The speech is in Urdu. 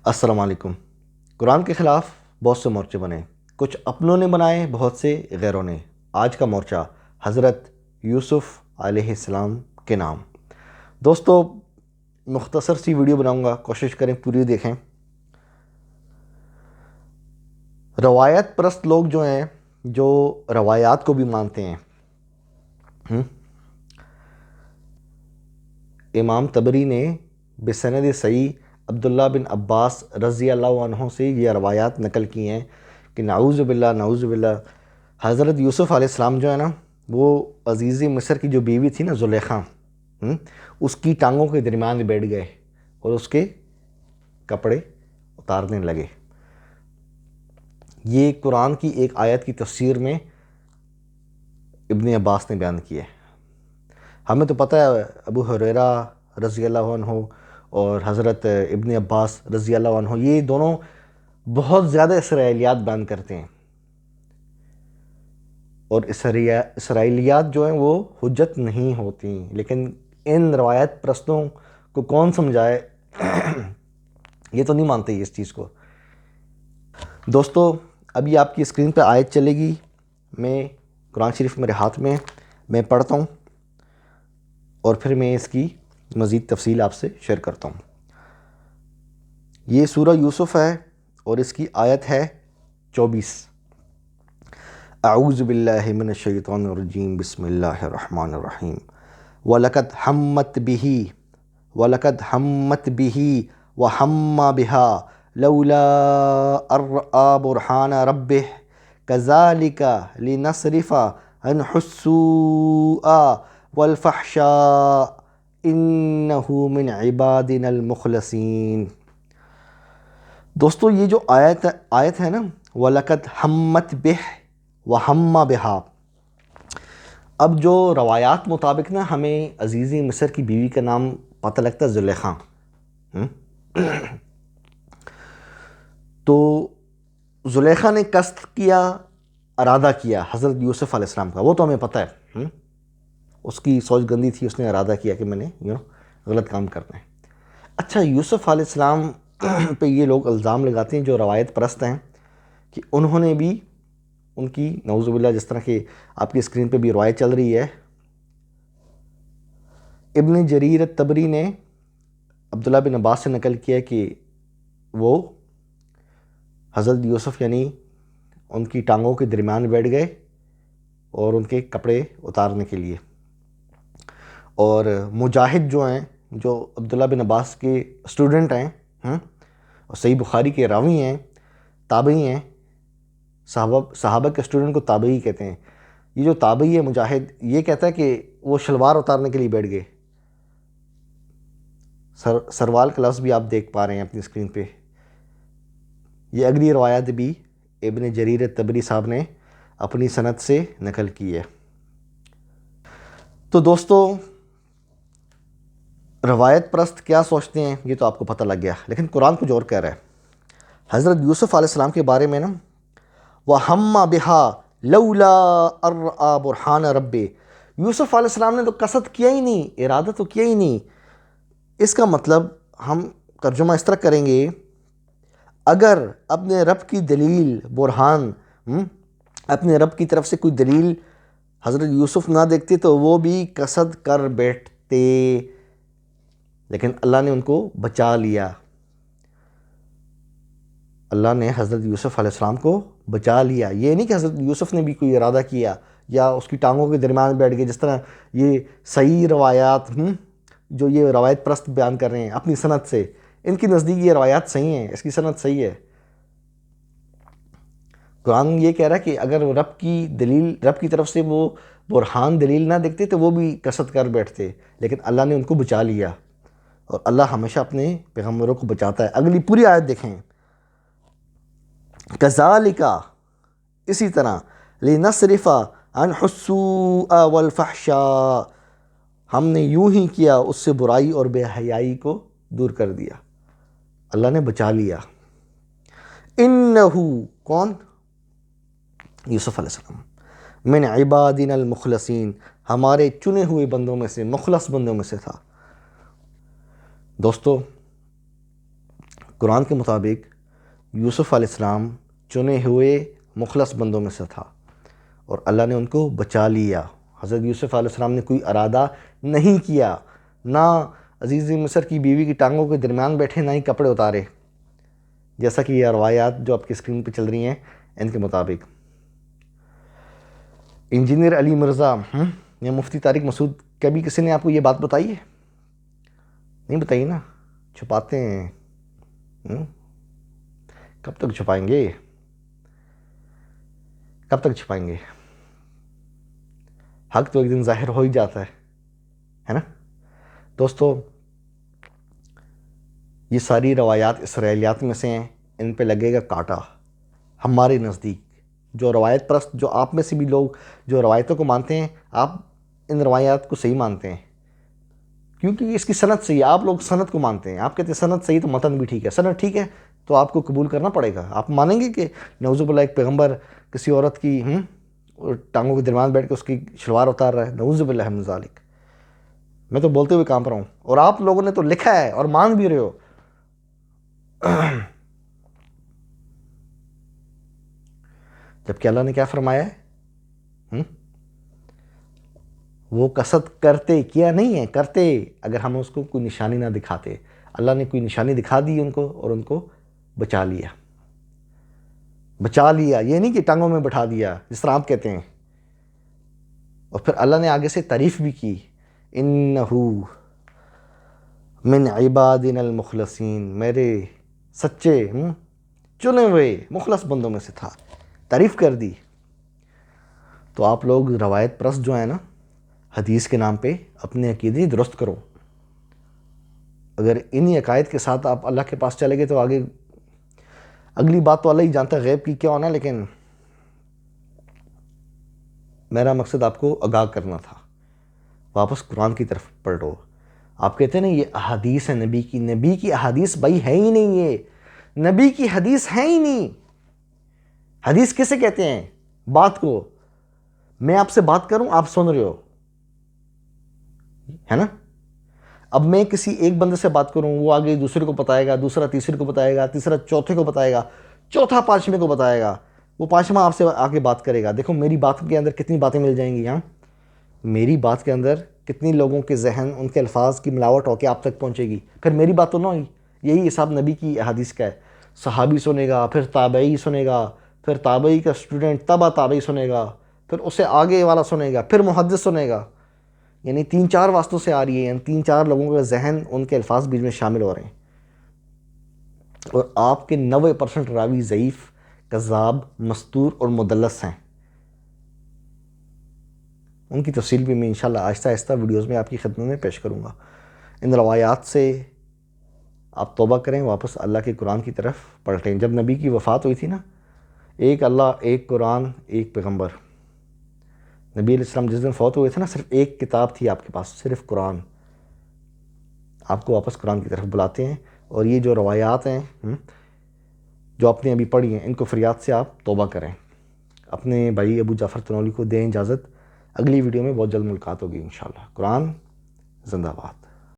السلام علیکم۔ قرآن کے خلاف بہت سے مورچے بنے، کچھ اپنوں نے بنائے، بہت سے غیروں نے۔ آج کا مورچہ حضرت یوسف علیہ السلام کے نام۔ دوستو، مختصر سی ویڈیو بناؤں گا، کوشش کریں پوری دیکھیں۔ روایت پرست لوگ جو ہیں، جو روایات کو بھی مانتے ہیں، امام طبری نے بسند صحیح عبداللہ بن عباس رضی اللہ عنہ سے یہ روایات نقل کی ہیں کہ نعوذ باللہ حضرت یوسف علیہ السلام جو ہے نا، وہ عزیز مصر کی جو بیوی تھی نا، زلیخا، اس کی ٹانگوں کے درمیان میں بیٹھ گئے اور اس کے کپڑے اتارنے لگے۔ یہ قرآن کی ایک آیت کی تفسیر میں ابن عباس نے بیان کیا ہے۔ ہمیں تو پتہ ہے ابو ہریرہ رضی اللہ عنہ اور حضرت ابن عباس رضی اللہ عنہ، یہ دونوں بہت زیادہ اسرائیلیات بیان کرتے ہیں، اور اسرائیلیات جو ہیں وہ حجت نہیں ہوتی، لیکن ان روایت پرستوں کو کون سمجھائے، یہ تو نہیں مانتے اس چیز کو۔ دوستو، ابھی آپ کی اسکرین پہ آیت چلے گی، میں قرآن شریف میرے ہاتھ میں پڑھتا ہوں اور پھر میں اس کی مزید تفصیل آپ سے شیئر کرتا ہوں۔ یہ سورہ یوسف ہے اور اس کی آیت ہے 24۔ اعوذ باللہ من الشیطان الرجیم، بسم اللہ الرحمن الرحیم۔ وَلَقَدْ حَمَّتْ بِهِ وَحَمَّ بِهَا لَوْلَا أَن رَأَىٰ بُرْهَانَ رَبِّهِ كَذَلِكَ لِنَصْرِفَ عَنْهُ السُّوءَ وَالْفَحْشَاءَ إِنَّهُ مِنْ عِبَادِنَا الْمُخْلَصِينَ۔ دوستو، یہ جو آیت ہے نا، وَلَقَدْ حَمَّتْ بِهِ وَحَمَّ بِهَا، اب جو روایات مطابق نا ہمیں عزیز مصر کی بیوی کا نام پتہ لگتا ہے زلیخا، تو زلیخا نے قصد کیا، ارادہ کیا حضرت یوسف علیہ السلام کا، وہ تو ہمیں پتہ ہے، اس کی سوچ گندی تھی، اس نے ارادہ کیا کہ میں نے غلط کام کرنا ہے۔ اچھا، یوسف علیہ السلام پہ یہ لوگ الزام لگاتے ہیں جو روایت پرست ہیں کہ انہوں نے بھی ان کی نعوذ باللہ، جس طرح کہ آپ کی اسکرین پہ بھی روایت چل رہی ہے، ابن جریر الطبری نے عبداللہ بن عباس سے نقل کیا کہ وہ حضرت یوسف یعنی ان کی ٹانگوں کے درمیان بیٹھ گئے اور ان کے کپڑے اتارنے کے لیے۔ اور مجاہد جو ہیں، جو عبداللہ بن عباس کے اسٹوڈنٹ ہیں اور صحیح بخاری کے راوی ہیں، تابعی ہیں، صحابہ کے اسٹوڈنٹ کو تابعی کہتے ہیں۔ یہ جو تابعی ہے مجاہد، یہ کہتا ہے کہ وہ شلوار اتارنے کے لیے بیٹھ گئے۔ سروال کا لفظ بھی آپ دیکھ پا رہے ہیں اپنی اسکرین پہ۔ یہ اگلی روایت بھی ابن جریر الطبری صاحب نے اپنی سند سے نقل کی ہے۔ تو دوستو، روایت پرست کیا سوچتے ہیں یہ تو آپ کو پتہ لگ گیا، لیکن قرآن کچھ اور کہہ رہا ہے۔ حضرت یوسف علیہ السلام کے بارے میں نا، وَحَمَّ بِهَا لَوْلَا أَن رَأَىٰ بُرْهَانَ رَبِّهِ، یوسف علیہ السلام نے تو قصد کیا ہی نہیں، ارادہ تو کیا ہی نہیں۔ اس کا مطلب ہم ترجمہ اس طرح کریں گے، اگر اپنے رب کی دلیل، برہان، اپنے رب کی طرف سے کوئی دلیل حضرت یوسف نہ دیکھتے تو وہ بھی قصد کر بیٹھتے، لیکن اللہ نے ان کو بچا لیا۔ اللہ نے حضرت یوسف علیہ السلام کو بچا لیا۔ یہ نہیں کہ حضرت یوسف نے بھی کوئی ارادہ کیا یا اس کی ٹانگوں کے درمیان بیٹھ گئے، جس طرح یہ صحیح روایات جو یہ روایت پرست بیان کر رہے ہیں اپنی سند سے، ان کی نزدیک یہ روایات صحیح ہیں، اس کی سند صحیح ہے۔ قرآن یہ کہہ رہا ہے کہ اگر رب کی طرف سے وہ برہان دلیل نہ دیکھتے تو وہ بھی قصد کر بیٹھتے، لیکن اللہ نے ان کو بچا لیا، اور اللہ ہمیشہ اپنے پیغمبروں کو بچاتا ہے۔ اگلی پوری آیت دیکھیں، کذالک، اسی طرح، لنصرف عنہ السوء والفحشاء، ہم نے یوں ہی کیا اس سے برائی اور بے حیائی کو دور کر دیا، اللہ نے بچا لیا۔ انہو، کون؟ یوسف علیہ السلام، من عبادنا المخلصین، ہمارے چنے ہوئے بندوں میں سے، مخلص بندوں میں سے تھا۔ دوستو، قرآن کے مطابق یوسف علیہ السلام چنے ہوئے مخلص بندوں میں سے تھا اور اللہ نے ان کو بچا لیا۔ حضرت یوسف علیہ السلام نے کوئی ارادہ نہیں کیا، نہ عزیز مصر کی بیوی کی ٹانگوں کے درمیان بیٹھے، نہ ہی کپڑے اتارے، جیسا کہ یہ روایات جو آپ کی اسکرین پہ چل رہی ہیں ان کے مطابق۔ انجینئر علی مرزا یا مفتی طارق مسعود، کبھی کسی نے آپ کو یہ بات بتائی ہے؟ نہیں بتائی نا، چھپاتے ہیں۔ کب تک چھپائیں گے؟ کب تک چھپائیں گے؟ حق تو ایک دن ظاہر ہو ہی جاتا ہے نا دوستو۔ یہ ساری روایات اسرائیلیات میں سے ہیں، ان پہ لگے گا کانٹا ہمارے نزدیک۔ جو روایت پرست، جو آپ میں سے بھی لوگ جو روایتوں کو مانتے ہیں، آپ ان روایات کو صحیح مانتے ہیں کیونکہ اس کی سند صحیح ہے۔ آپ لوگ سند کو مانتے ہیں، آپ کہتے ہیں سند صحیح تو متن بھی ٹھیک ہے۔ سند ٹھیک ہے تو آپ کو قبول کرنا پڑے گا۔ آپ مانیں گے کہ نعوذ باللہ ایک پیغمبر کسی عورت کی ٹانگوں کے درمیان بیٹھ کے اس کی شلوار اتار رہا ہے؟ نعوذ باللہ من ذالک۔ میں تو بولتے ہوئے کام پر ہوں اور آپ لوگوں نے تو لکھا ہے اور مان بھی رہے ہو۔ جبکہ اللہ نے کیا فرمایا ہے؟ وہ قصد کرتے، کیا نہیں ہے، کرتے، اگر ہم اس کو کوئی نشانی نہ دکھاتے۔ اللہ نے کوئی نشانی دکھا دی ان کو اور ان کو بچا لیا۔ بچا لیا یہ نہیں کہ ٹانگوں میں بٹھا دیا جس طرح آپ کہتے ہیں۔ اور پھر اللہ نے آگے سے تعریف بھی کی، انہو من عبادنا المخلصین، میرے سچے چنے ہوئے مخلص بندوں میں سے تھا، تعریف کر دی۔ تو آپ لوگ روایت پرست جو ہیں نا، حدیث کے نام پہ اپنے عقیدے درست کرو۔ اگر انہی عقائد کے ساتھ آپ اللہ کے پاس چلے گئے تو آگے اگلی بات تو اللہ ہی جانتا ہے غیب کی کیا ہونا ہے، لیکن میرا مقصد آپ کو آگاہ کرنا تھا۔ واپس قرآن کی طرف پلٹو۔ آپ کہتے ہیں نا یہ احادیث ہے نبی کی، نبی کی احادیث بھائی ہے ہی نہیں، یہ نبی کی حدیث ہے ہی نہیں۔ حدیث کسے کہتے ہیں؟ بات کو، میں آپ سے بات کروں آپ سن رہے ہو، ہے نا؟ اب میں کسی ایک بندے سے بات کروں، وہ آگے دوسرے کو بتائے گا، دوسرا تیسرے کو بتائے گا، تیسرا چوتھے کو بتائے گا، چوتھا پانچویں کو بتائے گا، وہ پانچواں آپ سے آگے بات کرے گا۔ دیکھو میری بات کے اندر کتنی باتیں مل جائیں گی، ہاں میری بات کے اندر کتنی لوگوں کے ذہن، ان کے الفاظ کی ملاوٹ ہو کے آپ تک پہنچے گی، پھر میری بات تو نہ ہوئی۔ یہی حساب نبی کی احادیث کا ہے۔ صحابی سنے گا، پھر تابعی سنے گا، پھر تابعی کا اسٹوڈنٹ تبع تابعی سنے گا، پھر اس سے آگے والا سنے گا، پھر محدث سنے گا۔ یعنی 3-4 واسطوں سے آ رہی ہے، یعنی 3-4 لوگوں کا ذہن، ان کے الفاظ بیچ میں شامل ہو رہے ہیں، اور آپ کے 90% راوی ضعیف، کذاب، مستور اور مدلس ہیں۔ ان کی تفصیل بھی میں انشاءاللہ آہستہ آہستہ ویڈیوز میں آپ کی خدمت میں پیش کروں گا۔ ان روایات سے آپ توبہ کریں، واپس اللہ کے قرآن کی طرف پلٹیں۔ جب نبی کی وفات ہوئی تھی نا، ایک اللہ، ایک قرآن، ایک پیغمبر۔ نبی علیہ السلام جس دن فوت ہوئے تھے نا، صرف ایک کتاب تھی آپ کے پاس، صرف قرآن۔ آپ کو واپس قرآن کی طرف بلاتے ہیں، اور یہ جو روایات ہیں جو آپ نے ابھی پڑھی ہیں، ان کو فریاد سے آپ توبہ کریں۔ اپنے بھائی ابو جعفر تنولی کو دیں اجازت، اگلی ویڈیو میں بہت جلد ملاقات ہوگی انشاءاللہ۔ قرآن زندہ باد۔